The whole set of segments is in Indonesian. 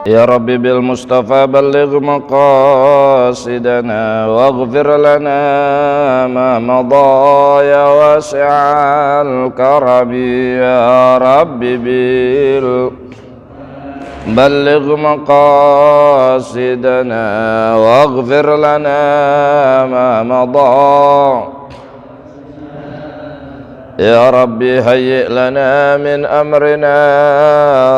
يا رب بالمصطفى بلغ مقاصدنا واغفر لنا ما مضى يا واسع الكرم يا رب بلغ مقاصدنا واغفر لنا ما مضى يا رب هيئ لنا من أمرنا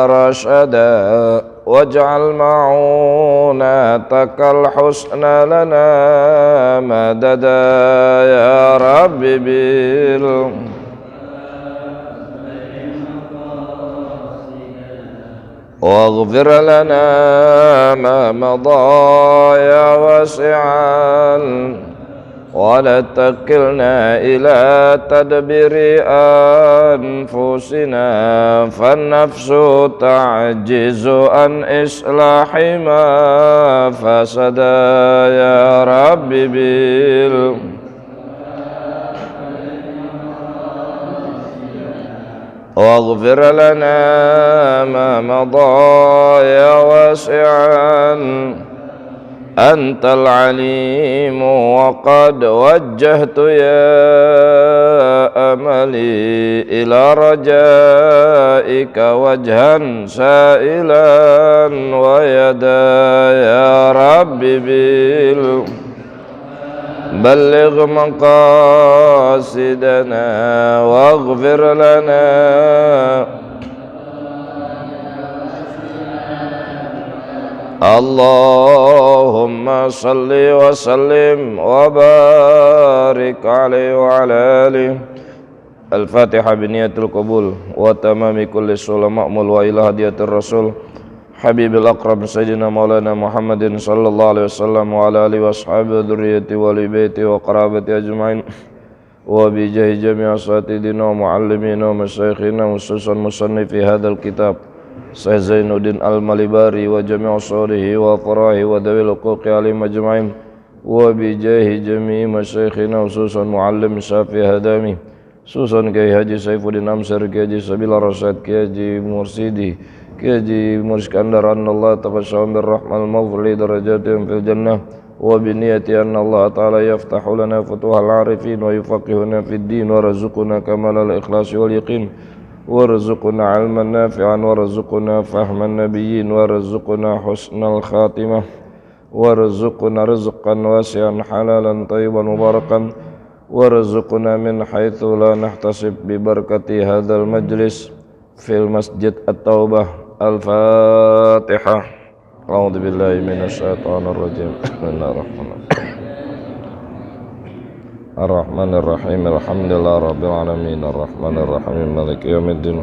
رشدا واجعل معونتك الحسنى لنا مددا يا رب واغفر لنا ما مضى يا واسعا ولا تكلنا إلى تدبير أنفسنا فالنفس تعجز عن إصلاح ما فسد يا رب واغفر لنا ما مضى يا واسعا أنت العليم وقد وجهت يا أملي إلى رجائك وجها سائلا ويدا يا رب بلغ مقاصدنا واغفر لنا اللهم صل وسلم وبارك عليه وعلى آله. الفاتحة بنية القبول وتمام كل صلاة مأمول وإلى هدية الرسول حبيب الأقرب سيدنا مولانا محمد صلى الله عليه وسلم وعلى آله وأصحابه وذريته وآل بيته وقرابته أجمعين وبجاه جميع أساتذتنا ومعلمينا ومشايخنا خصوصا مصنف هذا الكتاب Syekh Zainuddin Al-Malibari wa jami'u surihi wa farahi wa dawil huquqi alim ajma'in wa bijahi jami'i masyayikhina khususan muallim Syafi Hadami khususan Kiai Haji Saifuddin Amsar Kiai Haji Sabila Rasyad Kiai Haji Mursidi Kiai Haji Murskandar Allah taqasyam birrahmal maghfir li darajatihim fil jannah wa biniyati anna Allah ta'ala yaftahu lana futuhal arifin wa yufaqihuna fid din wa razuquna kamalal ikhlasi wal yaqin warzuqna ilman nafi'an warzuqna fahman nabiyyin warzuqna husnal khatimah warzuqna rizqan wasi'an halalan tayyiban mubarakan warzuqna min haitsu la nahtasib bi barakati hadzal majlis fil masjid at-taubah. Al-Fatihah. A'udzu billahi minasyaitonir rajim. Bismillahirrahmanirrahim. Ar-Rahmanir-Rahim. Alhamdulillah Rabbil Alamin. Ar-Rahmanir-Rahim. Maliki yaumiddin.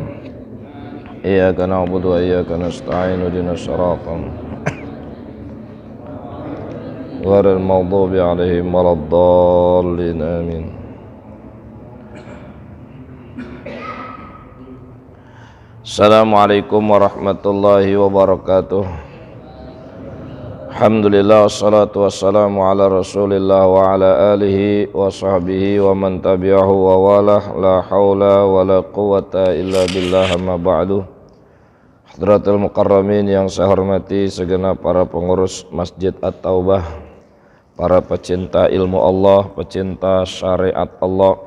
Iyyaka na'budu wa iyyaka nasta'in. Ihdinas siratal ghairil maghdubi 'alaihim waladdallin. Amin. Assalamualaikum warahmatullahi wabarakatuh. Alhamdulillah wassalatu wassalamu ala rasulillah wa ala alihi wa sahbihi wa man tabi'ahu wa walah la hawla wa la quwata illa billah amma ba'du. Hadratul mukarramin yang saya hormati segenap para pengurus Masjid At-Taubah, para pecinta ilmu Allah, pecinta syariat Allah,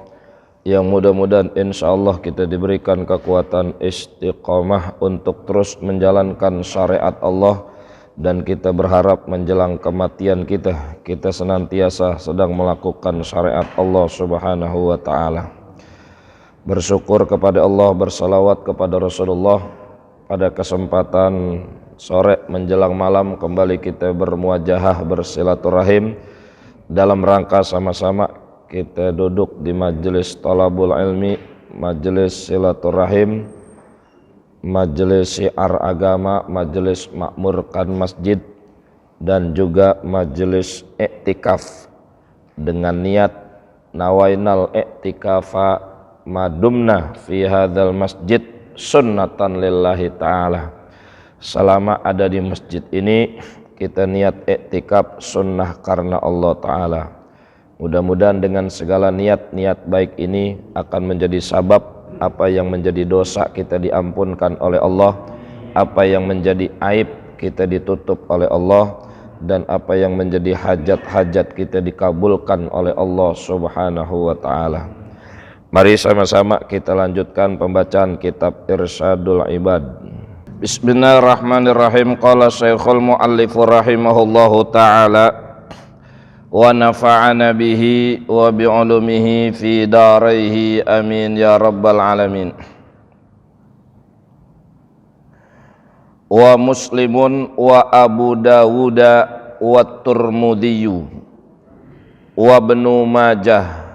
yang mudah-mudahan insyaallah kita diberikan kekuatan istiqamah untuk terus menjalankan syariat Allah. Dan kita berharap menjelang kematian kita senantiasa sedang melakukan syariat Allah subhanahu wa ta'ala. Bersyukur kepada Allah, bersalawat kepada Rasulullah. Pada kesempatan sore menjelang malam kembali kita bermuajahah, bersilaturahim dalam rangka sama-sama kita duduk di majelis talabul ilmi, majelis silaturahim, majelis syiar agama, majelis makmurkan masjid, dan juga majelis iktikaf dengan niat nawainal iktikafa madumna fi hadzal masjid sunnatan lillahi ta'ala. Selama ada di masjid ini kita niat iktikaf sunnah karena Allah ta'ala. Mudah-mudahan dengan segala niat-niat baik ini akan menjadi sabab apa yang menjadi dosa kita diampunkan oleh Allah, apa yang menjadi aib kita ditutup oleh Allah, dan apa yang menjadi hajat-hajat kita dikabulkan oleh Allah Subhanahu wa ta'ala. Mari sama-sama kita lanjutkan pembacaan kitab Irsyadul Ibad. Bismillahirrahmanirrahim. Qala Syekhul Mu'allif rahimahullahu ta'ala wa nafa'ana bihi wa bi'ulumihi fi daraihi amin ya rabbal alamin. Wa Muslimun wa Abu Dawud wa Tirmidzi wa Ibnu Majah.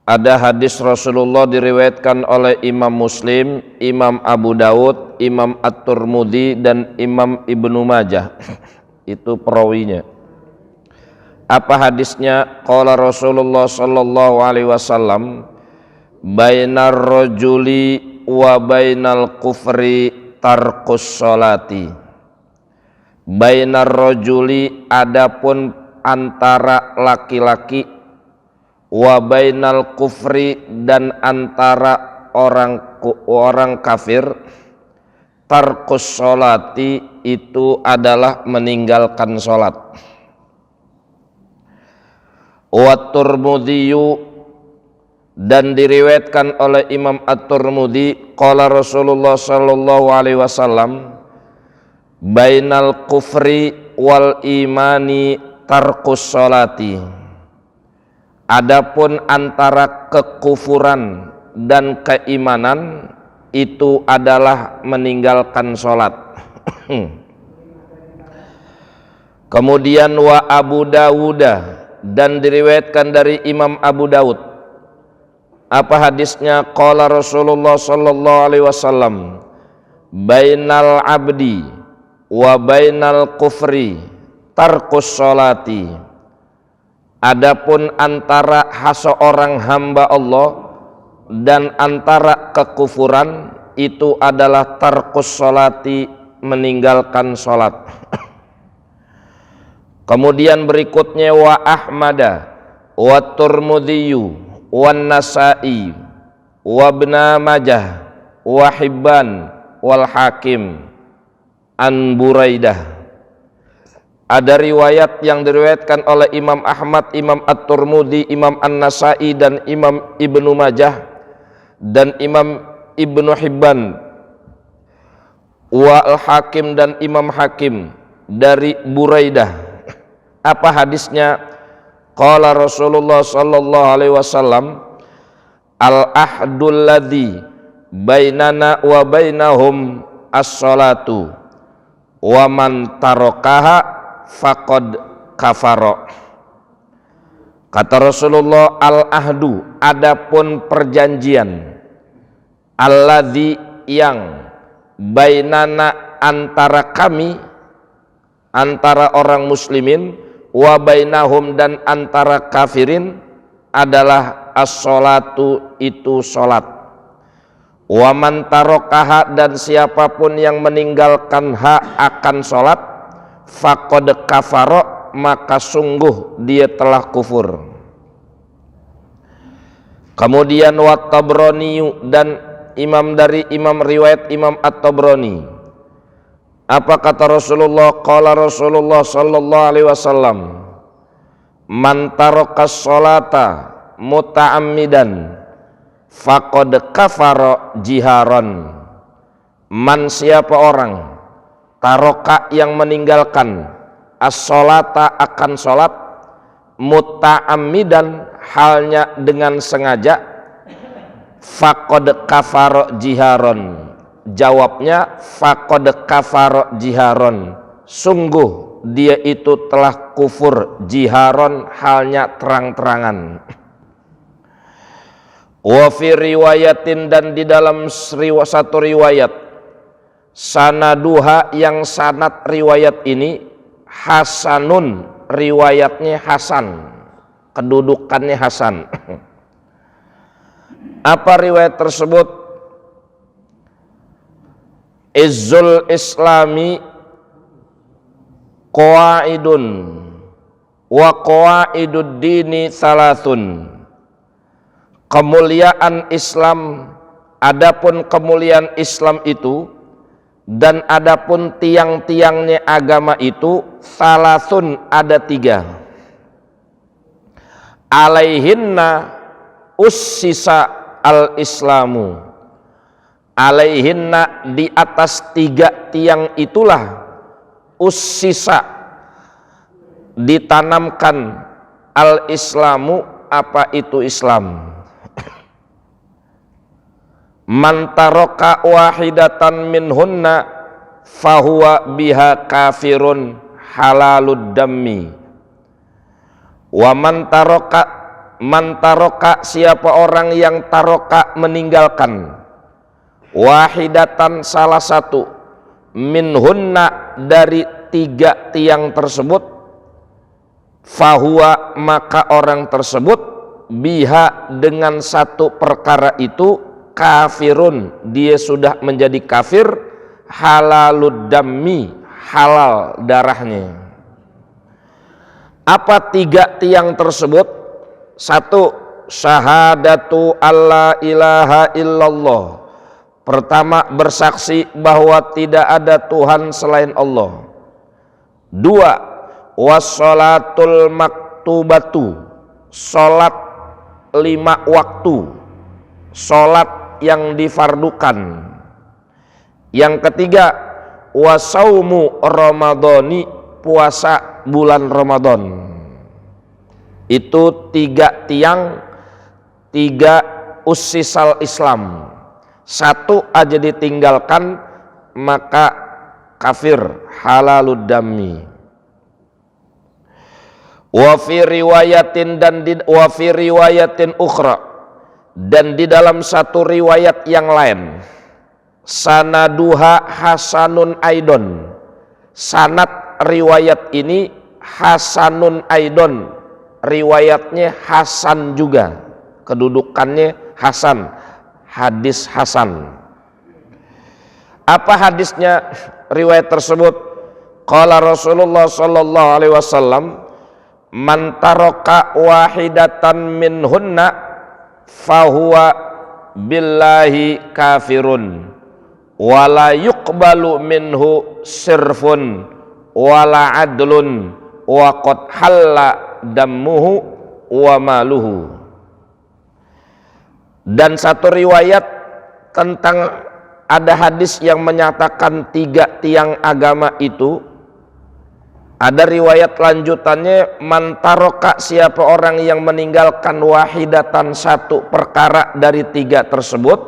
Ada hadis Rasulullah diriwayatkan oleh Imam Muslim, Imam Abu Dawud, Imam At-Tirmidzi dan Imam Ibnu Majah. Itu perawinya. Apa hadisnya? Qala Rasulullah sallallahu alaihi wasallam, bainar rajuli wa bainal kufri tarkus sholati. Bainar rajuli, adapun antara laki-laki, wa bainal kufri, dan antara orang kafir, tarkus sholati, itu adalah meninggalkan sholat. Wa Tirmidzi, dan diriwayatkan oleh Imam At-Tirmidzi, qala Rasulullah sallallahu alaihi wasallam, bainal kufri wal imani tarkus sholati. Adapun antara kekufuran dan keimanan, itu adalah meninggalkan sholat. Kemudian wa Abu Dawud, dan diriwayatkan dari Imam Abu Dawud. Apa hadisnya? Qala Rasulullah sallallahu alaihi wasallam, bainal abdi wa bainal kufri tarkus sholati. Adapun antara seorang hamba Allah dan antara kekufuran, itu adalah tarkus sholati, meninggalkan sholat. Kemudian berikutnya wa Ahmada wa Tirmidzi wa Nasa'i wa Ibnu Majah wa Hibban wal Hakim an Buraidah. Ada riwayat yang diriwayatkan oleh Imam Ahmad, Imam At-Tirmidzi, Imam An-Nasa'i dan Imam Ibnu Majah dan Imam Ibnu Hibban wa Al-Hakim dan Imam Hakim dari Buraidah. Apa hadisnya? Qala Rasulullah sallallahu alaihi wasallam, al-ahdul ladzi bainana wa bainahum as-salatu wa man tarakaha faqad kafara. Kata Rasulullah, al-ahdu, adapun perjanjian, alladzi, yang, bainana, antara kami, antara orang muslimin, wa bainahum, dan antara kafirin, adalah as-sholatu, itu sholat. Wa man tarakaha, dan siapapun yang meninggalkan akan sholat, faqad kafara, maka sungguh dia telah kufur. Kemudian wa Tabrani, dan imam dari imam riwayat Imam At-Tabrani. Apa kata Rasulullah? Qala Rasulullah sallallahu alaihi wasallam, man tarakas sholata muta'ammidan faqad kafara jiharan. Man, siapa orang, taroka, yang meninggalkan, as-sholata, akan sholat, muta'ammidan, halnya dengan sengaja, faqad kafara jiharan. Jawabnya, faqad kafara jiharon, sungguh dia itu telah kufur, jiharon, halnya terang-terangan. Wa fi riwayatin, dan di dalam satu riwayat, sanaduha, yang sanad riwayat ini, hasanun, riwayatnya hasan, kedudukannya hasan. Apa riwayat tersebut? Izzul Islami qawaidun wa qawaidud dini salatun. Kemuliaan Islam adapun kemuliaan Islam itu dan adapun tiang-tiangnya agama itu salasun, ada 3. Alaihinna ussisa al-islamu, alaihinna, di atas 3 tiang itulah, ussisa, ditanamkan, al-islamu, apa itu Islam. Man taraka wahidatan minhunna fahuwa biha kafirun halalud dammi. Wa man taroka, siapa orang yang taroka, meninggalkan, wahidatan, salah satu, minhunna, dari 3 tiang tersebut, fahuwa, maka orang tersebut, biha, dengan 1 perkara itu, kafirun, dia sudah menjadi kafir, halalud dammi, halal darahnya. Apa 3 tiang tersebut? 1, syahadatu alla ilaha illallah. Pertama, bersaksi bahwa tidak ada Tuhan selain Allah. 2, wassalatul maktubatu, salat 5 waktu, salat yang difardukan. Yang ketiga, wasaumu ramadhani, puasa bulan Ramadan. Itu 3 tiang, 3 ussisal Islam. 1 aja ditinggalkan maka kafir, halalud dammi. Wa fi riwayatin, dan wa fi riwayatin ukhra, dan di dalam 1 riwayat yang lain, sanaduha hasanun aidon, sanad riwayat ini hasanun aidon, riwayatnya hasan juga, kedudukannya hasan, hadis hasan. Apa hadisnya riwayat tersebut? Qala Rasulullah sallallahu alaihi wasallam, man taraka wahidatan minhunna fahuwa billahi kafirun wala yuqbalu minhu sirfun wala adlun wa qad halla dammuhu wa maluhu. Dan 1 riwayat tentang, ada hadis yang menyatakan 3 tiang agama itu, ada riwayat lanjutannya, man taroka, siapa orang yang meninggalkan wahidatan, 1 perkara dari 3 tersebut,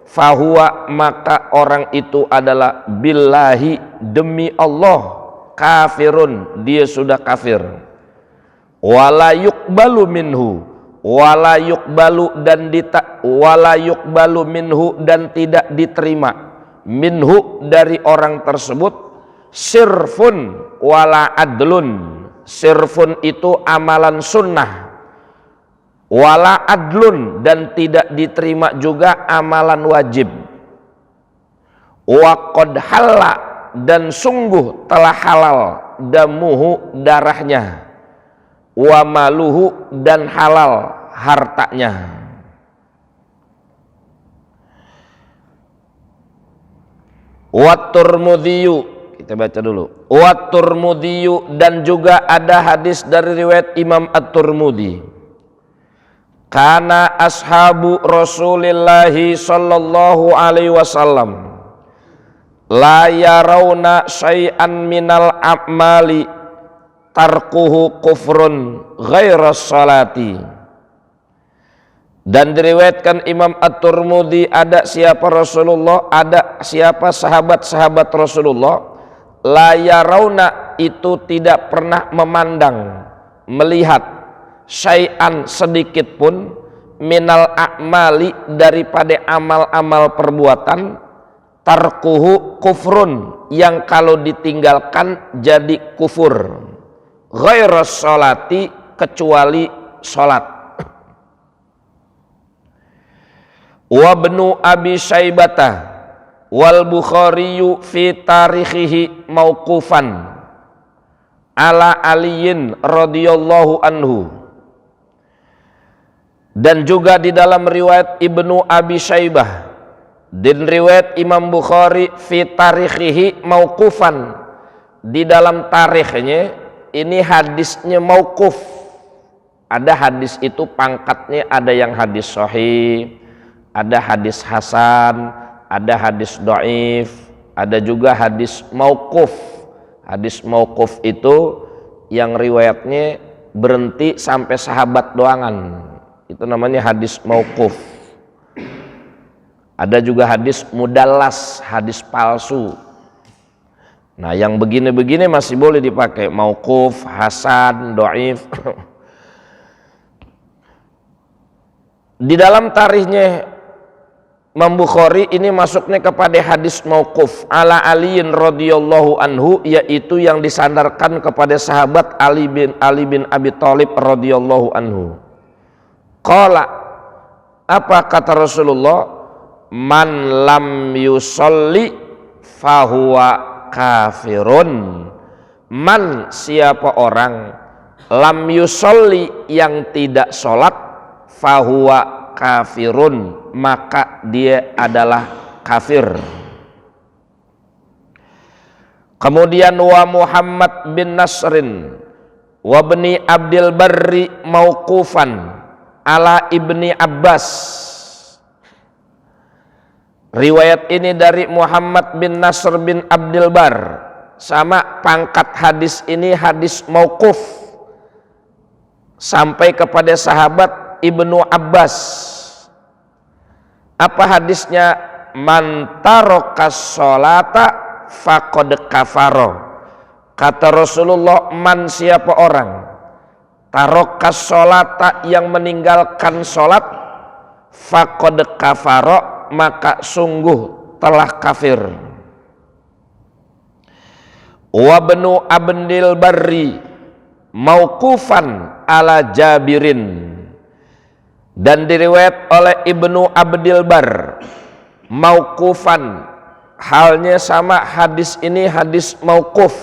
fahuwa, maka orang itu adalah billahi, demi Allah, kafirun, dia sudah kafir. Wala yuqbalu minhu, wala yuqbalu, wala yuqbalu minhu, dan tidak diterima, minhu, dari orang tersebut, sirfun wala adlun. Sirfun itu amalan sunnah, wala adlun, dan tidak diterima juga amalan wajib. Wa qad halla, dan sungguh telah halal, damuhu, darahnya, wa maluhu, dan halal hartanya. Wa Tirmidzi, kita baca dulu. Wa Tirmidzi, dan juga ada hadis dari riwayat Imam At-Tirmidzi. Kana ashabu Rasulillahi sallallahu alaihi wasallam la yarawna syai'an minal a'mali tarkuhu kufrun ghairas salati. Dan diriwayatkan Imam At-Tirmidzi, ada siapa Rasulullah, ada siapa sahabat-sahabat Rasulullah, la yarawna, itu tidak pernah memandang, melihat, syai'an, sedikit pun, minal a'mali, daripada amal-amal perbuatan, tarkuhu kufrun, yang kalau ditinggalkan jadi kufur, ghairas sholati, kecuali sholat. Wa ibnu Abi Syaibata wal Bukhariyu fi tarikhihi mauqufan ala aliyin radhiyallahu anhu. Dan juga di dalam riwayat Ibnu Abi Syaibah din riwayat Imam Bukhari fi tarikhihi mauqufan, di dalam tarikhnya ini hadisnya mauquf. Ada hadis itu pangkatnya, ada yang hadis sahih, ada hadis hasan, ada hadis dhaif, ada juga hadis mauquf. Hadis mauquf itu yang riwayatnya berhenti sampai sahabat doangan, itu namanya hadis mauquf. Ada juga hadis mudallas, hadis palsu. Nah, yang begini-begini masih boleh dipakai, mauquf, hasan, dhaif. Di dalam tarikhnya Imam Bukhari ini masuknya kepada hadis mauquf ala Aliin radhiyallahu anhu, yaitu yang disandarkan kepada sahabat Ali bin Abi Thalib radhiyallahu anhu. Qala, apa kata Rasulullah? Man lam yusolli fahuwa kafirun. Man, siapa orang, lam yusolli, yang tidak sholat, fahuwa kafirun, maka dia adalah kafir. Kemudian wa Muhammad bin Nasrin wa ibni Abdil Barri mauqufan ala ibni Abbas. Riwayat ini dari Muhammad bin Nasr bin Abdil Bar, sama pangkat hadis ini hadis mauquf sampai kepada sahabat Ibnu Abbas. Apa hadisnya? Man tarokas sholata faqad kafaro. Kata Rasulullah, man, siapa orang, tarokas sholata, yang meninggalkan sholat, faqad kafaro, maka sungguh telah kafir. Wa ibnu Abdil Barri mauqufan ala Jabirin, dan diriwayat oleh Ibnu Abdil Bar mauqufan, halnya sama, hadis ini hadis mauquf,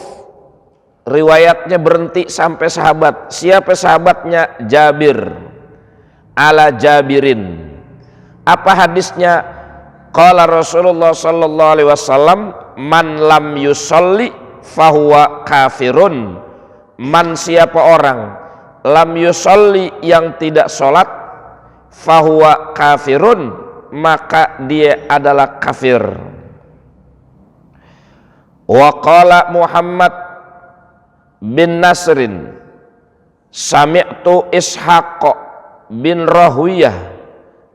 riwayatnya berhenti sampai sahabat. Siapa sahabatnya? Jabir, ala Jabirin. Apa hadisnya? Qala Rasulullah sallallahu alaihi wasallam, man lam yusolli fahuwa kafirun. Man, siapa orang, lam yusolli, yang tidak sholat, fahuwa kafirun, maka dia adalah kafir. Wa qala Muhammad bin Nasrin sami'tu Ishaq bin Rahwiyah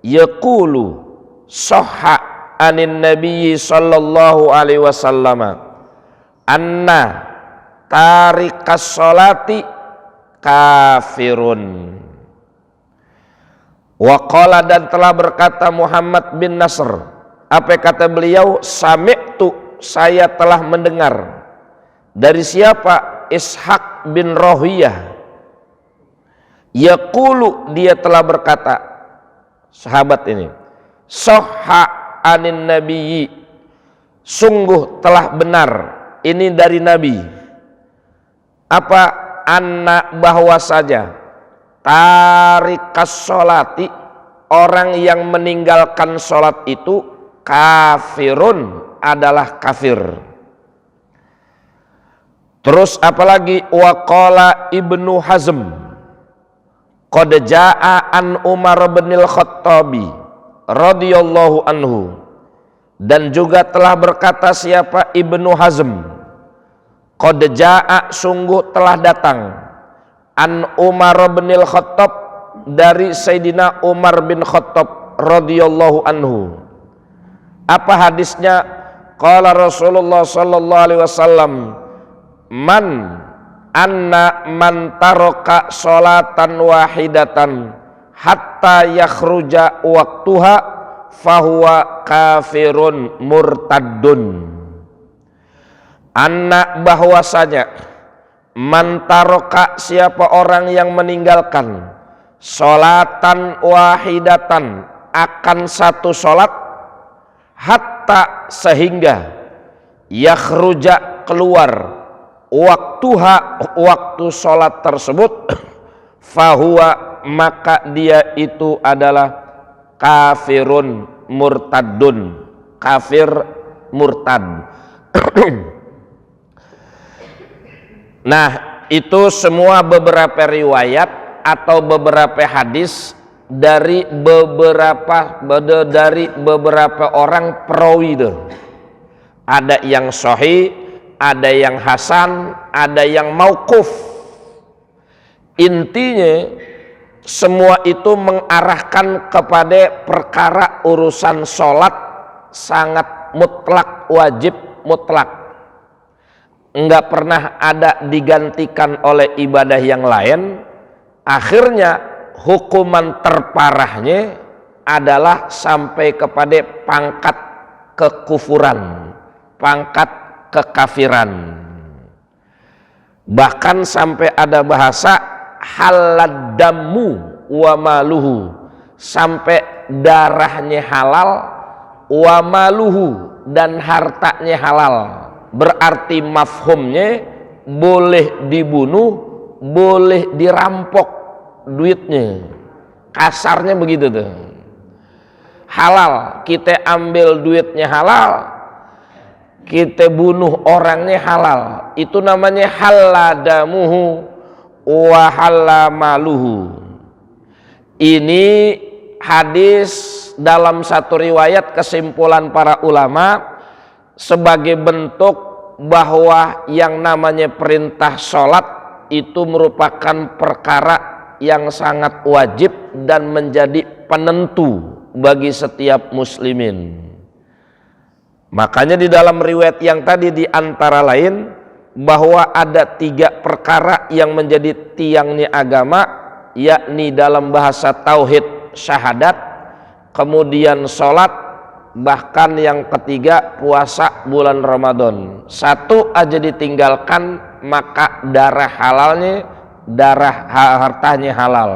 yaqulu sahha anin nabiyyi sallallahu alaihi wasallam anna tarikas sholati kafirun. Waqala, dan telah berkata Muhammad bin Nasr, apa kata beliau? Sami'tu, saya telah mendengar. Dari siapa? Ishaq bin Rahwiyah. Yaqulu, dia telah berkata, sahabat ini, sahha anin nabiyyi, sungguh telah benar, ini dari Nabi. Apa? Anna, bahwa saja, tarikas sholati, orang yang meninggalkan sholat itu, kafirun, adalah kafir. Terus apalagi? Waqala Ibnu Hazm qad jaa an Umar bin al-Khattabi radhiyallahu anhu, dan juga telah berkata siapa? Ibnu Hazm, qad jaa, sungguh telah datang, an Umar bin al-Khattab, dari Sayyidina Umar bin Khattab radhiyallahu anhu. Apa hadisnya? Qala Rasulullah sallallahu alaihi wasallam, man anna man taraka sholatan wahidatan hatta yakhruja waqtuha fahuwa kafirun murtaddun. Anna, bahwasanya, man taroka, siapa orang yang meninggalkan sholatan wahidatan, akan satu sholat, hatta, sehingga, yakhruja, keluar, waktuha, waktu sholat tersebut, fahuwa, maka dia itu adalah kafirun murtaddun, kafir, murtad. Nah, itu semua beberapa riwayat atau beberapa hadis dari beberapa orang perawi itu. Ada yang sahih, ada yang hasan, ada yang mauquf. Intinya semua itu mengarahkan kepada perkara urusan sholat sangat mutlak, wajib mutlak. Enggak pernah ada digantikan oleh ibadah yang lain. Akhirnya hukuman terparahnya adalah sampai kepada pangkat kekufuran, pangkat kekafiran. Bahkan sampai ada bahasa halad damu wa maluhu, sampai darahnya halal, wa maluhu, dan hartanya halal. Berarti mafhumnya boleh dibunuh, boleh dirampok duitnya. Kasarnya begitu tuh. Halal, kita ambil duitnya halal, kita bunuh orangnya halal. Itu namanya haladamuhu wa halamaluhu. Ini hadis dalam satu riwayat kesimpulan para ulama sebagai bentuk bahwa yang namanya perintah sholat itu merupakan perkara yang sangat wajib dan menjadi penentu bagi setiap muslimin. Makanya di dalam riwayat yang tadi di antara lain bahwa ada 3 perkara yang menjadi tiangnya agama, yakni dalam bahasa tauhid syahadat, kemudian sholat, bahkan yang ketiga puasa bulan Ramadan. Satu aja ditinggalkan maka darah halalnya, darah hartanya halal.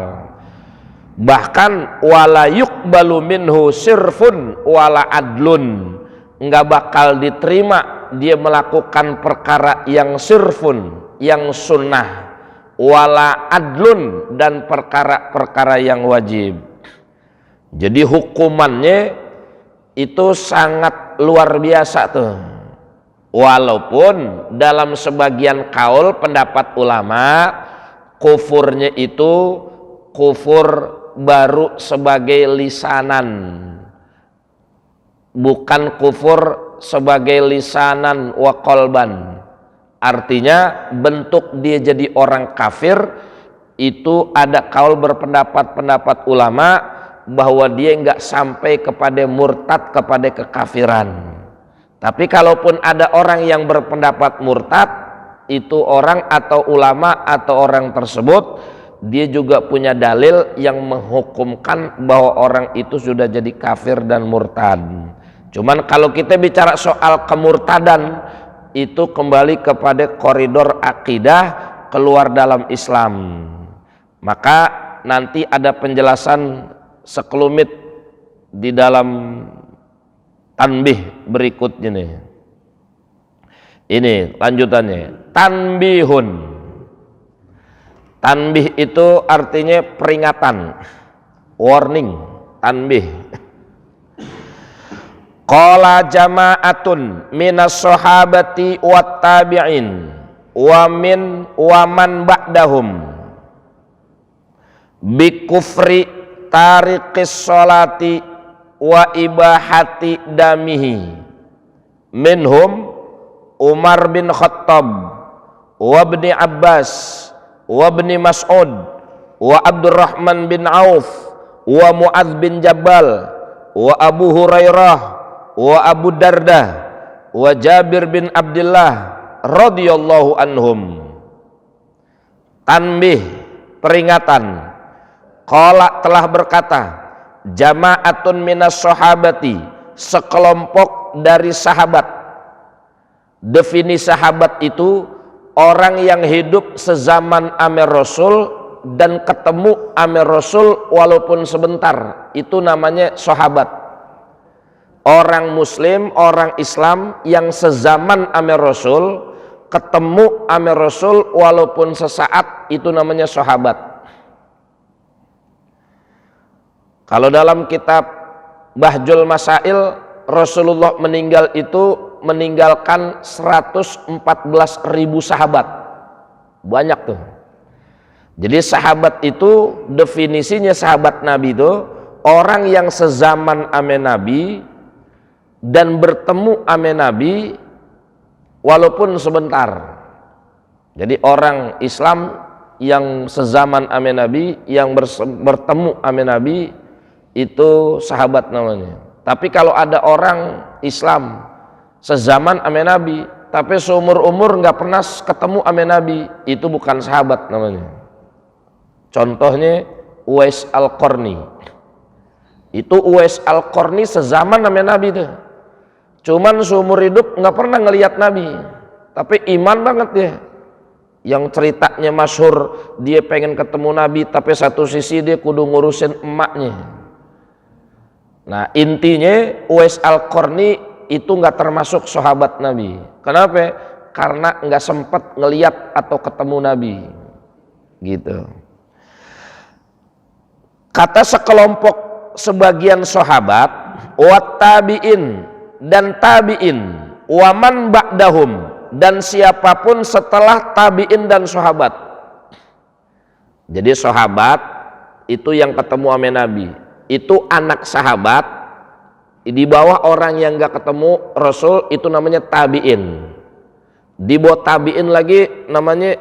Bahkan wala yuqbalu minhu sirfun wala adlun, enggak bakal diterima dia melakukan perkara yang sirfun, yang sunnah, wala adlun, dan perkara-perkara yang wajib. Jadi hukumannya itu sangat luar biasa tuh. Walaupun dalam sebagian kaul pendapat ulama, kufurnya itu kufur baru sebagai lisanan, bukan kufur sebagai lisanan wa qalban. Artinya bentuk dia jadi orang kafir itu ada kaul berpendapat ulama bahwa dia enggak sampai kepada murtad, kepada kekafiran. Tapi kalaupun ada orang yang berpendapat murtad, itu orang atau ulama atau orang tersebut dia juga punya dalil yang menghukumkan bahwa orang itu sudah jadi kafir dan murtad. Cuman kalau kita bicara soal kemurtadan, itu kembali kepada koridor akidah keluar dalam Islam. Maka nanti ada penjelasan sekelumit di dalam tanbih berikutnya nih. Ini lanjutannya, tanbihun. Tanbih itu artinya peringatan, warning, tanbih. Qala jama'atun minas sahabati wat tabi'in wa man ba'dahum bi kufri tariqis sholati wa ibahati damihi, minhum Umar bin Khattab wa ibni Abbas wa ibni Mas'ud wa Abdurrahman bin Auf wa Mu'adz bin Jabal wa Abu Hurairah wa Abu Darda wa Jabir bin Abdullah radhiyallahu anhum. Tanbih, peringatan. Qala telah berkata, jama'atun minas sahabati, sekelompok dari sahabat. Definisi sahabat itu orang yang hidup sezaman ame Rasul dan ketemu ame Rasul walaupun sebentar, itu namanya sahabat. Orang muslim, orang Islam yang sezaman ame Rasul, ketemu ame Rasul walaupun sesaat, itu namanya sahabat. Kalau dalam kitab Bahjul Masail Rasulullah meninggal itu meninggalkan 114.000 sahabat. Banyak tuh. Jadi sahabat itu definisinya sahabat Nabi itu orang yang sezaman ame Nabi dan bertemu ame Nabi walaupun sebentar. Jadi orang Islam yang sezaman ame Nabi, yang bertemu ame Nabi, itu sahabat namanya. Tapi kalau ada orang Islam sezaman ame Nabi tapi seumur-umur nggak pernah ketemu ame Nabi, itu bukan sahabat namanya. Contohnya Uwais Al-Qarni. Itu Uwais Al-Qarni sezaman ame Nabi tuh. Cuman seumur hidup nggak pernah ngelihat Nabi, tapi iman banget dia. Yang ceritanya masyhur, dia pengen ketemu Nabi tapi satu sisi dia kudu ngurusin emaknya. Nah intinya Uwais Al-Qarni itu nggak termasuk sahabat Nabi. Kenapa? Karena nggak sempat ngelihat atau ketemu Nabi gitu. Kata sekelompok sebagian sahabat, wa tabi'in dan tabi'in, wa man ba'dahum dan siapapun setelah tabi'in dan sahabat. Jadi sahabat itu yang ketemu sama Nabi, itu anak sahabat, di bawah orang yang nggak ketemu Rasul itu namanya tabi'in. Di bawah tabi'in lagi namanya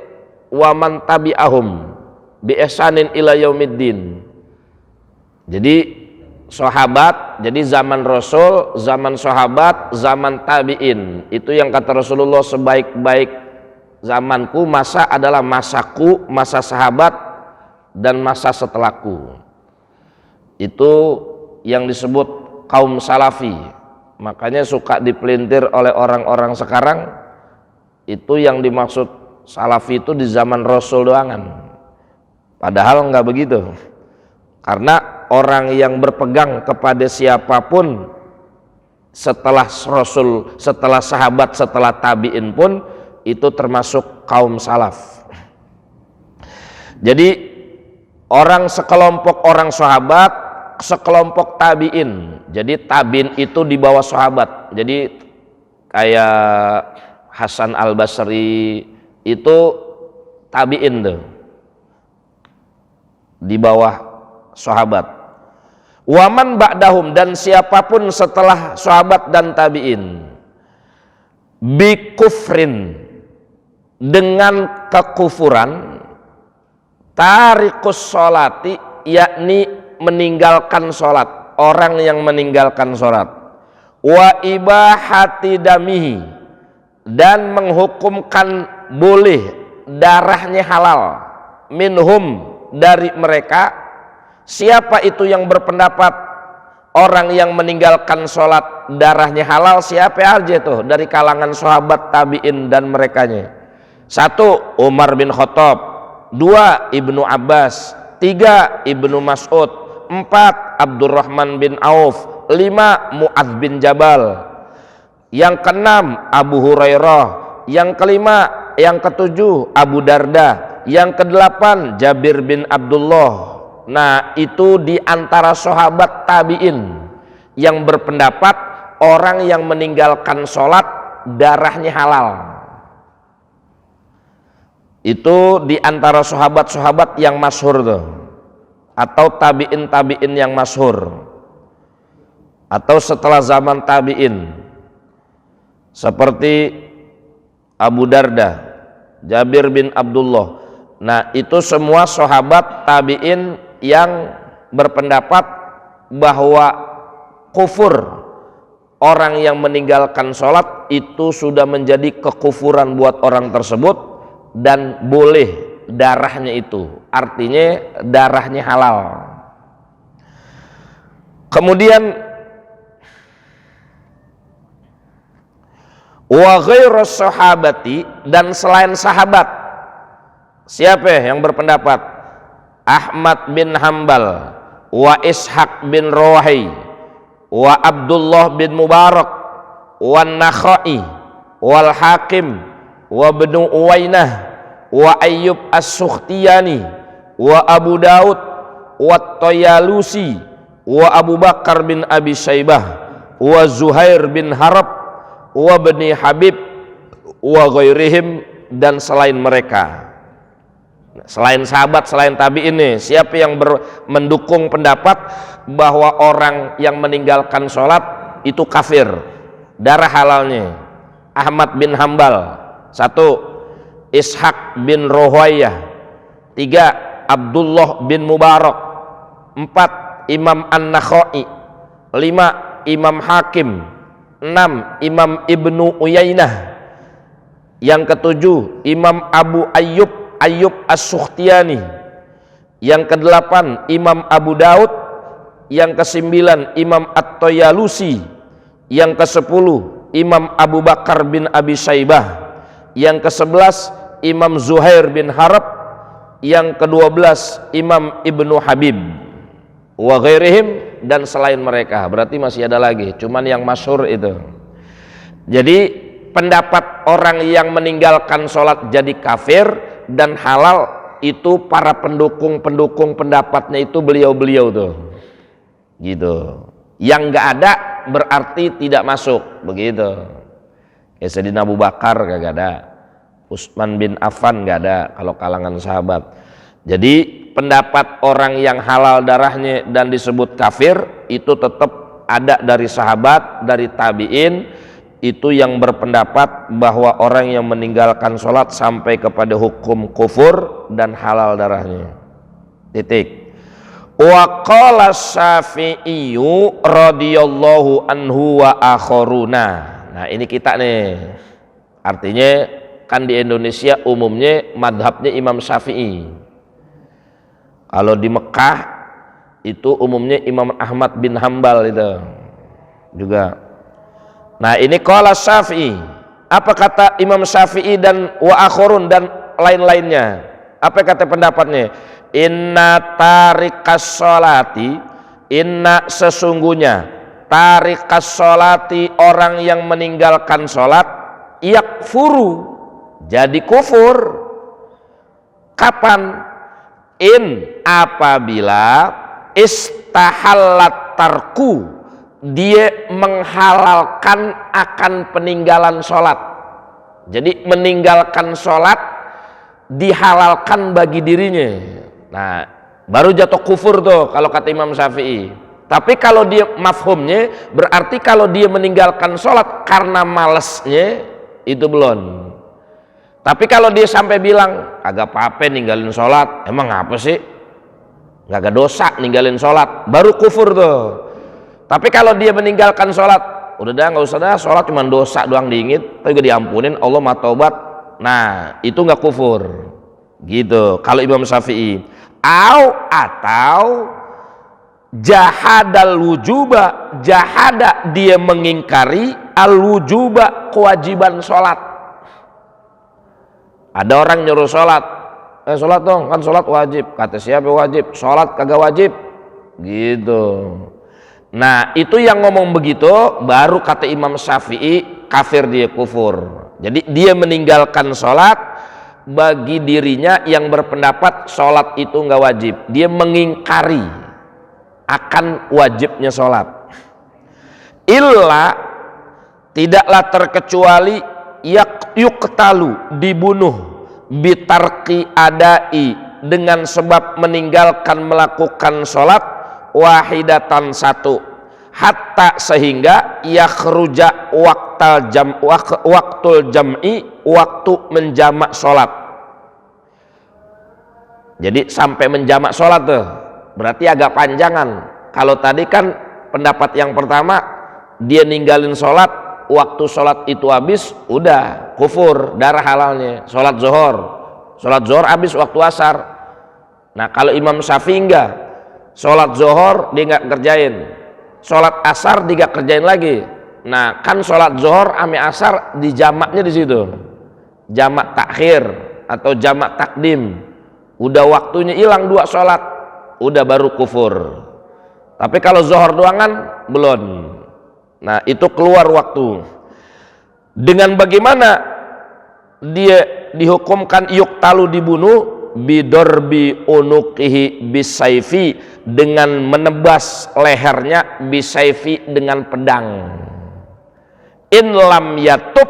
wa man tabi'ahum bi ihsanin ila yaumiddin. Jadi sahabat, jadi zaman Rasul, zaman sahabat, zaman tabi'in. Itu yang kata Rasulullah, sebaik-baik zamanku masa adalah masaku, masa sahabat, dan masa setelahku. Itu yang disebut kaum salafi. Makanya suka dipelintir oleh orang-orang sekarang, itu yang dimaksud salafi itu di zaman Rasul doangan. Padahal enggak begitu. Karena orang yang berpegang kepada siapapun setelah Rasul, setelah sahabat, setelah tabi'in pun itu termasuk kaum salaf. Jadi orang sekelompok orang sahabat, sekelompok tabi'in. Jadi tabi'in itu di bawah sahabat. Jadi kayak Hasan Al-Basri itu tabi'in tuh, di bawah sahabat. Waman ba'dahum dan siapapun setelah sahabat dan tabi'in bi kufrin dengan kekufuran, tarikus sholati yakni meninggalkan sholat, orang yang meninggalkan sholat, wa ibahati damihi dan menghukumkan boleh darahnya halal, minhum dari mereka. Siapa itu yang berpendapat orang yang meninggalkan sholat darahnya halal? Siapa aja tuh dari kalangan sahabat, tabi'in dan merekanya? 1. Umar bin Khattab, 2. Ibnu Abbas, 3. Ibnu Mas'ud, 4. Abdurrahman bin Auf, 5. Mu'adz bin Jabal, yang keenam Abu Hurairah, yang kelima, yang ketujuh Abu Darda, yang kedelapan Jabir bin Abdullah. Nah itu di antara sahabat tabi'in yang berpendapat orang yang meninggalkan sholat darahnya halal. Itu di antara sahabat-sahabat yang masyhur tuh, atau tabi'in yang masyhur, atau setelah zaman tabi'in, seperti Abu Darda, Jabir bin Abdullah. Nah itu semua sahabat tabi'in yang berpendapat bahwa kufur orang yang meninggalkan sholat itu sudah menjadi kekufuran buat orang tersebut dan boleh darahnya itu, artinya darahnya halal. Kemudian wa ghairus sahabati dan selain sahabat, siapa yang berpendapat? Ahmad bin Hambal, wa Ishaq bin Rawahi, wa Abdullah bin Mubarak, wa Nakhai, wal Hakim, wa Ibnu Uwainah, wa Ayyub As-Sukhtiyani, wa Abu Daud, wa Tayalusi, wa Abu Bakar bin Abi Syaibah, wa Zuhair bin Harb wa Bani Habib wa ghairihim, dan selain mereka, selain sahabat, selain tabi'in nih, siapa yang mendukung pendapat bahwa orang yang meninggalkan sholat itu kafir, darah halalnya? Ahmad bin Hambal, 1. Ishaq bin Rohayah, 3. Abdullah bin Mubarak, 4. Imam An-Nakhai, 5. Imam Hakim, 6. Imam Ibnu Uyainah, yang ke-7 Imam Abu Ayyub As-Sukhtiyani, yang ke-8 Imam Abu Daud, yang ke-9 Imam At-Toyalusi, yang ke-10 Imam Abu Bakar bin Abi Syaibah, yang ke-11 Imam Zuhair bin Harb, yang ke-12 Imam Ibnu Habib wa ghairihim, dan selain mereka. Berarti masih ada lagi, cuman yang masyhur itu. Jadi pendapat orang yang meninggalkan sholat jadi kafir dan halal itu para pendukung pendapatnya itu beliau-beliau tuh, gitu. Yang nggak ada berarti tidak masuk, begitu. Sayyidina Abu Bakar nggak ada, Utsman bin Affan nggak ada kalau kalangan sahabat. Jadi pendapat orang yang halal darahnya dan disebut kafir itu tetap ada dari sahabat, dari tabi'in, itu yang berpendapat bahwa orang yang meninggalkan sholat sampai kepada hukum kufur dan halal darahnya. Titik. Wa qala Syafi'i radhiyallahu anhu wa akharuna. Nah ini kita nih, artinya kan di Indonesia umumnya madhabnya Imam Syafi'i. Kalau di Mekah itu umumnya Imam Ahmad bin Hambal itu juga. Nah ini qala Syafi'i, apa kata Imam Syafi'i dan wa akhurun dan lain-lainnya, apa kata pendapatnya? Inna tarikas sholati, inna sesungguhnya tarikas sholati, orang yang meninggalkan sholat, yakfuru, jadi kufur. Kapan? In, apabila istahallat tarku, dia menghalalkan akan peninggalan sholat. Jadi meninggalkan sholat dihalalkan bagi dirinya. Nah baru jatuh kufur tuh kalau kata Imam Syafi'i. Tapi kalau dia mafhumnya berarti kalau dia meninggalkan sholat karena malesnya itu belum. Tapi kalau dia sampai bilang agak apa-apa ninggalin sholat, emang apa sih, nggak ada dosa ninggalin sholat, baru kufur tuh. Tapi kalau dia meninggalkan sholat, udah dah nggak usah dah, sholat cuma dosa doang diinget, tapi gak diampunin, Allah mah taubat. Nah itu nggak kufur, gitu. Kalau Imam Syafi'i, atau jahadal wujuba, jahada dia mengingkari al wujuba, kewajiban sholat. Ada orang nyuruh sholat, sholat dong, kan sholat wajib. Kata siapa wajib? Sholat kagak wajib, gitu. Nah itu yang ngomong begitu baru kata Imam Syafi'i kafir, dia kufur. Jadi dia meninggalkan sholat bagi dirinya yang berpendapat sholat itu nggak wajib. Dia mengingkari akan wajibnya sholat. Illa, tidaklah terkecuali yuqtalu, dibunuh, bitarki adai, dengan sebab meninggalkan melakukan sholat, wahidatan, satu, hatta sehingga yakhruja waktul jam'i, waktu menjamak sholat. Jadi sampai menjamak sholat tuh berarti agak panjangan. Kalau tadi kan pendapat yang pertama dia ninggalin sholat, waktu sholat itu habis udah kufur, darah halalnya. Sholat zuhur habis waktu asar. Nah kalau Imam Syafi'i enggak, sholat zuhur dia nggak kerjain, sholat asar dia nggak kerjain lagi. Nah kan sholat zuhur ame asar di jamaknya di situ, jamak takhir atau jamak takdim. Udah waktunya hilang dua sholat, udah baru kufur. Tapi kalau zuhur doangan belum. Nah itu keluar waktu. Dengan bagaimana dia dihukumkan yuqtalu, dibunuh, bidorbi unuqihi bisayfi, dengan menebas lehernya, bisayfi dengan pedang. In lam yatub,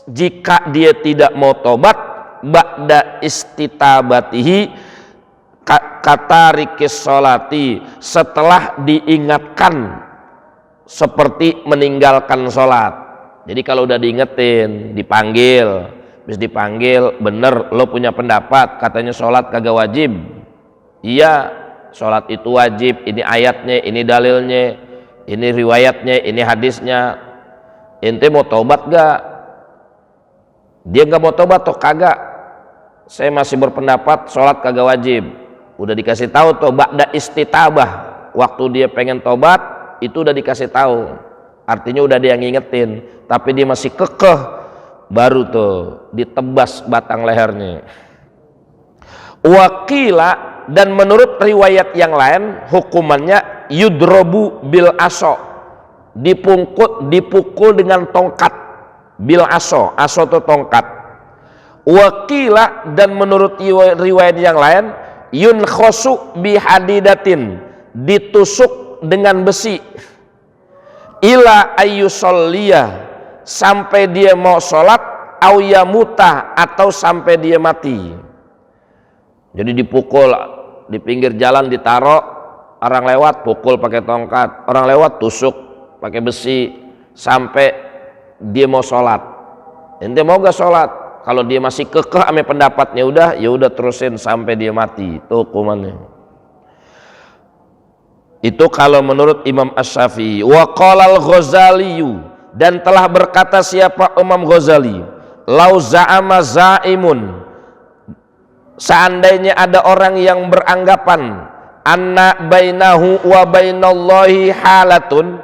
jika dia tidak mau tobat, ba'da istitabatihi kata rikis sholati, setelah diingatkan seperti meninggalkan sholat. Jadi kalau udah diingetin, dipanggil, habis dipanggil, bener lo punya pendapat katanya sholat kagak wajib. Iya, sholat itu wajib, ini ayatnya, ini dalilnya, ini riwayatnya, ini hadisnya. Ente mau tobat gak? Dia gak mau tobat toh kagak. Saya masih berpendapat sholat kagak wajib. Udah dikasih tahu tuh ba'da istitabah, waktu dia pengen tobat itu udah dikasih tahu, artinya udah dia ngingetin, tapi dia masih kekeh, baru tuh ditebas batang lehernya. Wakila, dan menurut riwayat yang lain hukumannya yudrobu bil aso, dipukul dengan tongkat, bil aso itu tongkat. Wakila, dan menurut riwayat yang lain yunkhosu bihadidatin, ditusuk dengan besi, ila ayyusolliya, sampai dia mau sholat, au yamuta, atau sampai dia mati. Jadi dipukul di pinggir jalan, ditaruh, orang lewat pukul pakai tongkat, orang lewat tusuk pakai besi sampai dia mau sholat. Ente mau gak sholat? Kalau dia masih kekeh ame pendapatnya, ya udah terusin sampai dia mati, itu hukumannya. Itu kalau menurut Imam Asy-Syafi'i. Wa qala al-Ghazali, dan telah berkata siapa Imam Ghazali, lau za'ama za'imun, seandainya ada orang yang beranggapan anna bainahu wa bainallahi halatun,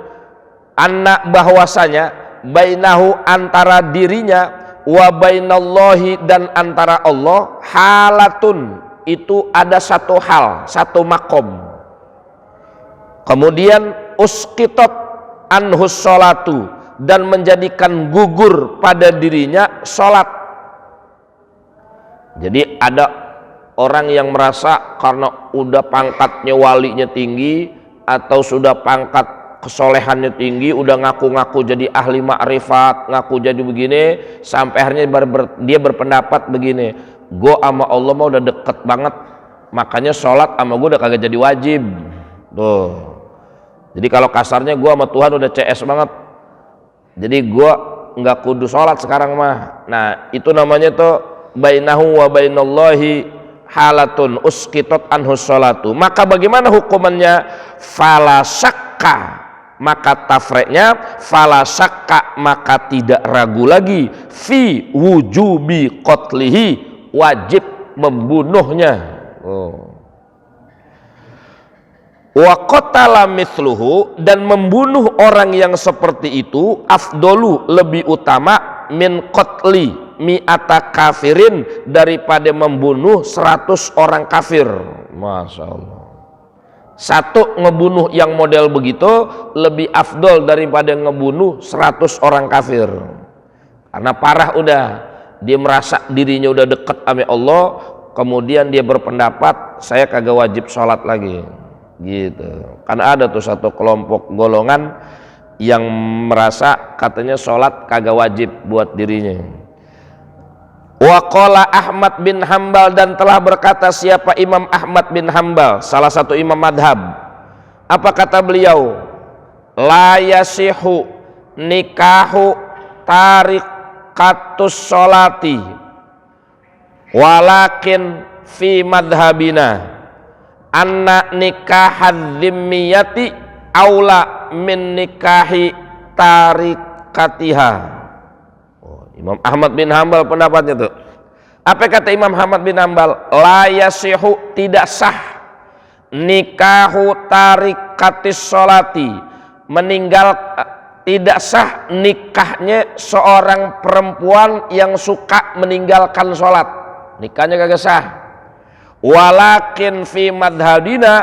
anna bahwasanya bainahu antara dirinya, wa bainallahi dan antara Allah, halatun itu ada satu hal, satu makom. Kemudian usqitat anhus sholatu, dan menjadikan gugur pada dirinya sholat. Jadi ada orang yang merasa karena udah pangkatnya walinya tinggi, atau sudah pangkat kesolehannya tinggi, udah ngaku-ngaku jadi ahli ma'rifat, ngaku jadi begini, sampai akhirnya dia berpendapat begini, gue sama Allah mah udah deket banget, makanya sholat sama gue udah kagak jadi wajib. Tuh. Jadi kalau kasarnya gue sama Tuhan udah CS banget, jadi gue nggak kudu sholat sekarang mah. Nah itu namanya tuh bainahu wa bainallahi halatun usqitat anhus sholatu. Maka bagaimana hukumannya? Fala syakka, maka tafreknya fala syakka, maka tidak ragu lagi, fi wujubi qatlihi, wajib membunuhnya. Wa qatala mithluhu, dan membunuh orang yang seperti itu, afdolu lebih utama, min qatli mi'ata kafirin, daripada membunuh 100 orang kafir. Masya Allah, satu ngebunuh yang model begitu lebih afdol daripada ngebunuh 100 orang kafir. Karena parah udah, dia merasa dirinya udah deket sama Allah, kemudian dia berpendapat saya kagak wajib sholat lagi gitu. Kan ada tuh satu kelompok golongan yang merasa katanya sholat kagak wajib buat dirinya. Wa qala Ahmad bin Hambal, dan telah berkata siapa Imam Ahmad bin Hambal, salah satu imam madhab. Apa kata beliau? La yasihu nikahu tarikatus sholati, walakin fi madhabina anna nikahad dhimmiyati aula min nikahi tarikatiha. Imam Ahmad bin Hambal pendapatnya tuh. Apa kata Imam Ahmad bin Hambal? La yasihu, tidak sah, nikahu tarikatis sholati, tidak sah nikahnya seorang perempuan yang suka meninggalkan sholat, nikahnya kagak sah. Walakin fi madhabina,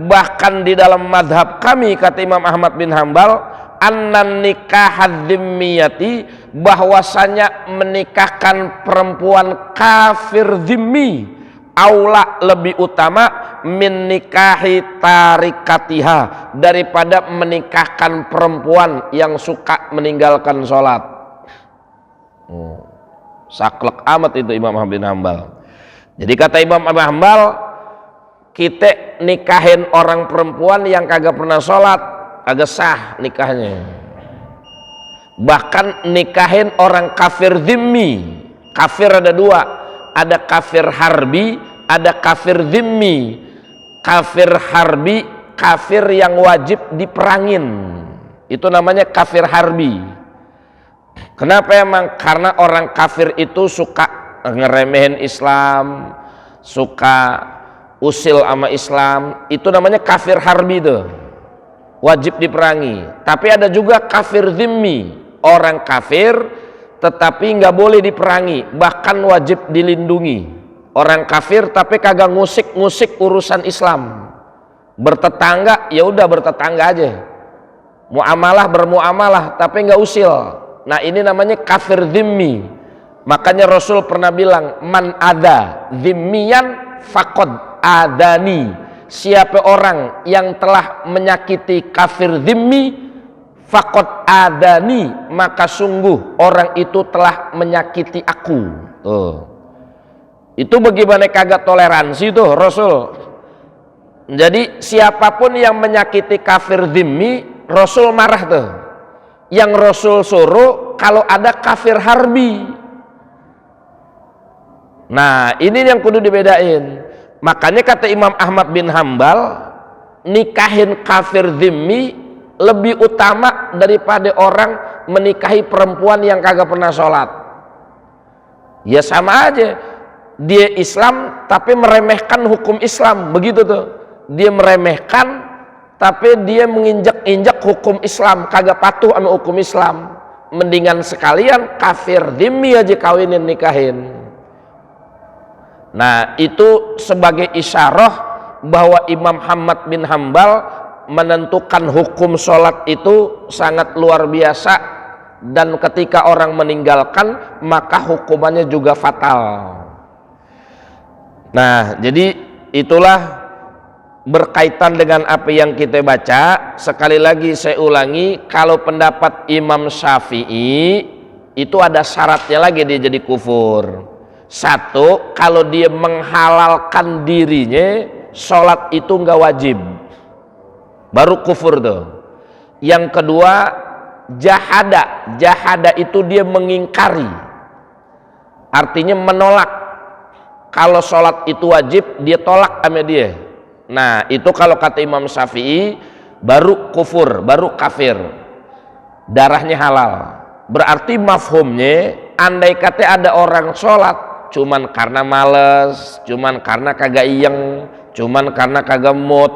bahkan di dalam madhab kami kata Imam Ahmad bin Hambal, annan nikahad dhimmiyati, bahwasanya menikahkan perempuan kafir dhimmi, aula lebih utama min nikahi tarikatiha daripada menikahkan perempuan yang suka meninggalkan sholat. Saklek amat itu Imam Ahmad bin Hambal. Jadi kata Imam Ahmad bin Hambal, kita nikahin orang perempuan yang kagak pernah sholat agak sah nikahnya. Bahkan nikahin orang kafir zimmi. Kafir ada dua, ada kafir harbi, ada kafir zimmi. Kafir harbi, kafir yang wajib diperangin, itu namanya kafir harbi. Kenapa emang? Karena orang kafir itu suka ngeremehin Islam, suka usil sama Islam, itu namanya kafir harbi tuh, wajib diperangi. Tapi ada juga kafir zimmi, orang kafir tetapi nggak boleh diperangi, bahkan wajib dilindungi. Orang kafir tapi kagak ngusik-ngusik urusan Islam. Bertetangga ya udah bertetangga aja, muamalah bermuamalah tapi nggak usil. Nah ini namanya kafir zimmi. Makanya Rasul pernah bilang, man ada zimmiyan faqad adani. Siapa orang yang telah menyakiti kafir zimmi, faqad adani, maka sungguh orang itu telah menyakiti aku. Itu bagaimana kagak toleransi tuh Rasul. Jadi siapapun yang menyakiti kafir zimmi, Rasul marah tuh. Yang Rasul suruh kalau ada kafir harbi. Nah ini yang kudu dibedain. Makanya kata Imam Ahmad bin Hambal, nikahin kafir zimmi lebih utama daripada orang menikahi perempuan yang kagak pernah sholat. Ya sama aja, dia Islam tapi meremehkan hukum Islam, begitu tuh. Dia meremehkan tapi dia menginjak-injak hukum Islam, kagak patuh sama hukum Islam. Mendingan sekalian kafir zimmi aja kawinin nikahin. Nah itu sebagai isyarah bahwa Imam Ahmad bin Hambal menentukan hukum sholat itu sangat luar biasa, dan ketika orang meninggalkan maka hukumannya juga fatal. Nah jadi itulah berkaitan dengan apa yang kita baca. Sekali lagi saya ulangi, kalau pendapat Imam Syafi'i itu ada syaratnya lagi dia jadi kufur. Satu, kalau dia menghalalkan dirinya, sholat itu nggak wajib, baru kufur tuh. Yang kedua, jahada itu dia mengingkari, artinya menolak. Kalau sholat itu wajib, dia tolak sama dia. Nah itu kalau kata Imam Syafi'i baru kufur, baru kafir, darahnya halal. Berarti mafhumnya, andai kata ada orang sholat cuman karena males, cuman karena kagak iyeng, cuman karena kagak mood,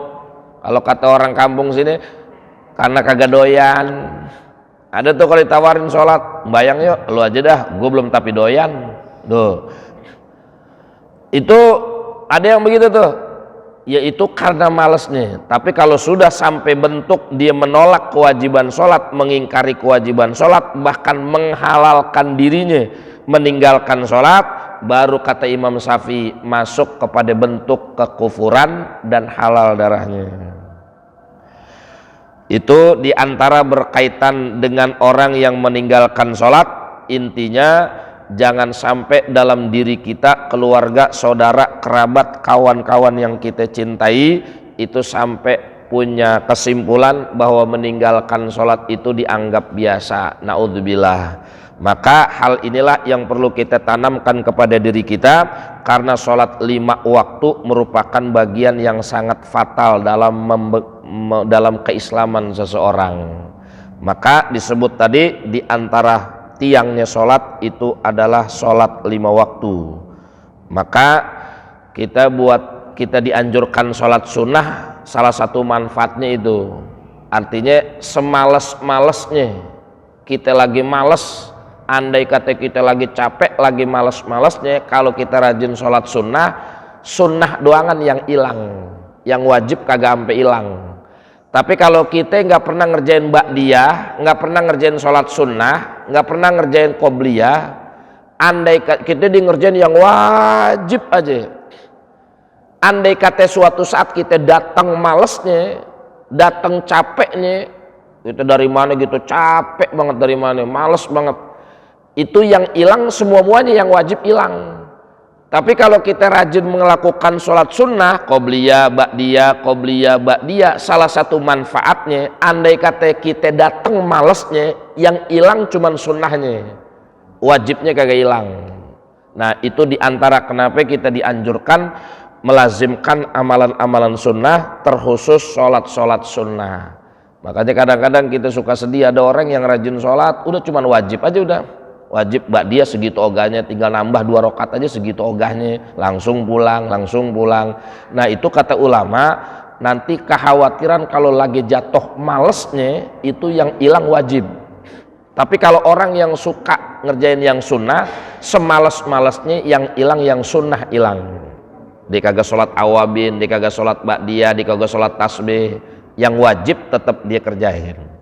kalau kata orang kampung sini karena kagak doyan. Ada tuh kalau ditawarin sholat, bayang yuk lu aja dah, gue belum tapi doyan tuh. Itu ada yang begitu tuh, yaitu karena malesnya. Tapi kalau sudah sampai bentuk dia menolak kewajiban sholat, mengingkari kewajiban sholat, bahkan menghalalkan dirinya meninggalkan sholat, baru kata Imam Syafi'i masuk kepada bentuk kekufuran dan halal darahnya. Itu diantara berkaitan dengan orang yang meninggalkan sholat. Intinya jangan sampai dalam diri kita, keluarga, saudara, kerabat, kawan-kawan yang kita cintai itu sampai punya kesimpulan bahwa meninggalkan sholat itu dianggap biasa. Naudzubillah. Maka hal inilah yang perlu kita tanamkan kepada diri kita, karena sholat 5 waktu merupakan bagian yang sangat fatal dalam keislaman seseorang. Maka disebut tadi di antara tiangnya sholat itu adalah sholat 5 waktu. Maka kita dianjurkan sholat sunnah, salah satu manfaatnya itu, artinya semales-malesnya kita lagi males, andai kata kita lagi capek, lagi males-malesnya, kalau kita rajin sholat sunnah doangan yang hilang, yang wajib kagak sampai hilang. Tapi kalau kita nggak pernah ngerjain ba'diyah, nggak pernah ngerjain sholat sunnah, nggak pernah ngerjain qobliyah, andai kita di ngerjain yang wajib aja, Andai kata suatu saat kita datang malesnya, datang capeknya, kita dari mana gitu, capek banget dari mana, males banget, itu yang hilang semua-muanya yang wajib hilang. Tapi kalau kita rajin melakukan sholat sunnah, qobliyah, ba'diyah, salah satu manfaatnya, andai kata kita datang malesnya, yang hilang cuman sunnahnya, wajibnya kagak hilang. Nah itu diantara kenapa kita dianjurkan melazimkan amalan-amalan sunnah, terkhusus sholat-sholat sunnah. Makanya kadang-kadang kita suka sedih, ada orang yang rajin sholat, udah cuman wajib aja udah. Wajib dia segitu ogahnya, tinggal nambah 2 rakaat aja segitu ogahnya, langsung pulang. Nah itu kata ulama, nanti kekhawatiran kalau lagi jatuh malesnya, itu yang hilang wajib. Tapi kalau orang yang suka ngerjain yang sunnah, semales-malesnya yang hilang yang sunnah hilang. Dia kagak sholat awabin, dia kagak sholat ba'diyah, dia kagak sholat tasbih, yang wajib tetap dia kerjain.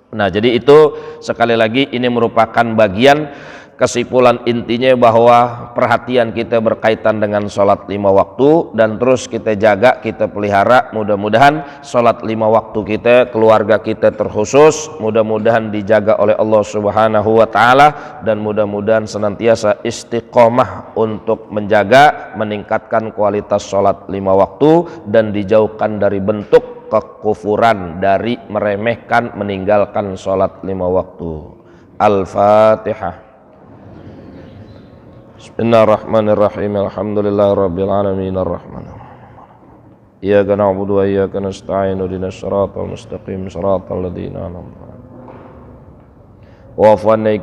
Nah jadi itu sekali lagi ini merupakan bagian kesimpulan intinya bahwa perhatian kita berkaitan dengan sholat 5 waktu, dan terus kita jaga, kita pelihara, mudah-mudahan sholat 5 waktu kita, keluarga kita terkhusus, mudah-mudahan dijaga oleh Allah Subhanahu wa Ta'ala, dan mudah-mudahan senantiasa istiqomah untuk menjaga, meningkatkan kualitas sholat 5 waktu, dan dijauhkan dari bentuk kekufuran, dari meremehkan, meninggalkan sholat 5 waktu. Al-Fatihah. Bismillahirrahmanirrahim. Alhamdulillahirabbil alamin arrahmanirrahim. Iyyaka na'budu wa iyyaka nasta'in ihdinas siratal mustaqim siratal ladzina an'amta 'alaihim. Wa'afwanna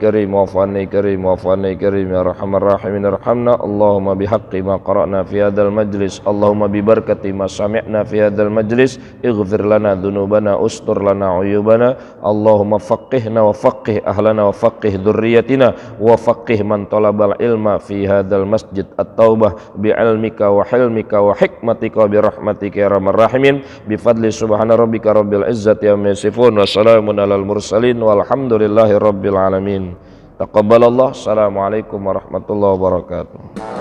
karim ya arhamar rahimin arhamna Allahumma bihaqqi ma qara'na fi hadzal majlis, Allahumma bi barakati ma sami'na fi hadzal majlis, ighfir lana dzunubana, ustur lana uyubana, Allahumma faqihna wa faqih ahlana wa faqih dzurriyyatina wa faqih man talabal ilma fi hadzal masjid at-taubah bi ilmika wa hilmika wa hikmatika bi rahmatika ya arhamar rahimin, bi fadli subhana rabbika rabbil izzati amma yasifun wa salamun alal mursalin walhamdulillahi rabbil alamin. Taqabbalallah. Assalamualaikum warahmatullahi wabarakatuh.